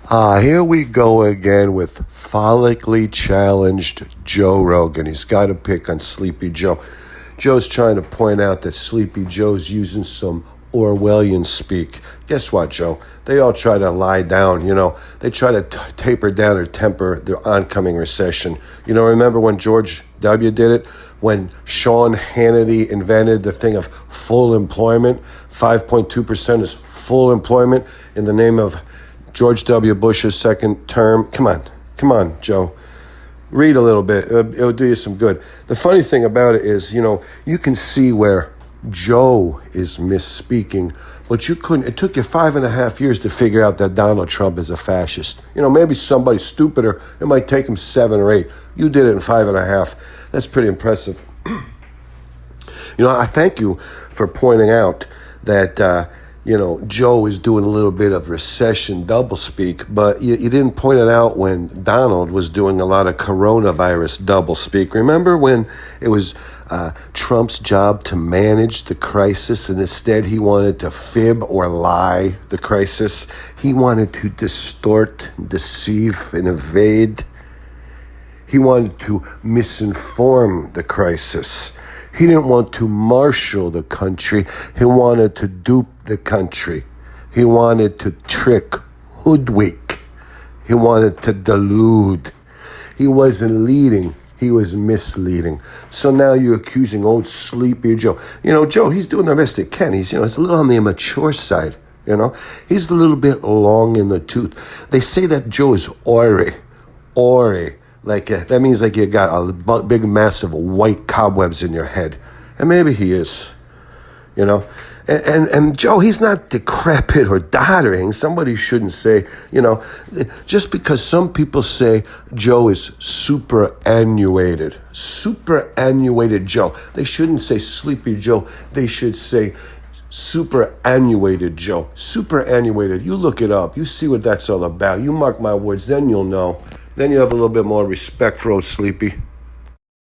Here we go again with follically challenged Joe Rogan. He's got to pick on Sleepy Joe. Joe's trying to point out that Sleepy Joe's using some Orwellian speak. Guess what, Joe? They all try to lie down, They try to taper down or temper their oncoming recession. Remember when George W. did it? When Sean Hannity invented the thing of full employment? 5.2% is full employment in the name of George W. Bush's second term. Come on, Joe. Read a little bit. It'll do you some good. The funny thing about it is, you can see where Joe is misspeaking, but you couldn't. It took you 5.5 years to figure out that Donald Trump is a fascist. Maybe somebody stupider, it might take him 7 or 8. You did it in 5.5. That's pretty impressive. I thank you for pointing out that, Joe is doing a little bit of recession doublespeak, but you didn't point it out when Donald was doing a lot of coronavirus doublespeak. Remember when it was Trump's job to manage the crisis, and instead he wanted to fib or lie the crisis? He wanted to distort, deceive, and evade. He wanted to misinform the crisis. He didn't want to marshal the country. He wanted to dupe the country. He wanted to trick, hoodwink. He wanted to delude. He wasn't leading. He was misleading. So now you're accusing old Sleepy Joe. Joe, he's doing the best he can. He's a little on the immature side. He's a little bit long in the tooth. They say that Joe is ornery. That means you got a big massive white cobwebs in your head. And maybe he is, And Joe, he's not decrepit or doddering. Somebody shouldn't say, just because some people say Joe is superannuated Joe. They shouldn't say Sleepy Joe. They should say superannuated Joe. Superannuated. You look it up. You see what that's all about. You mark my words, then you'll know. Then you have a little bit more respect for old Sleepy.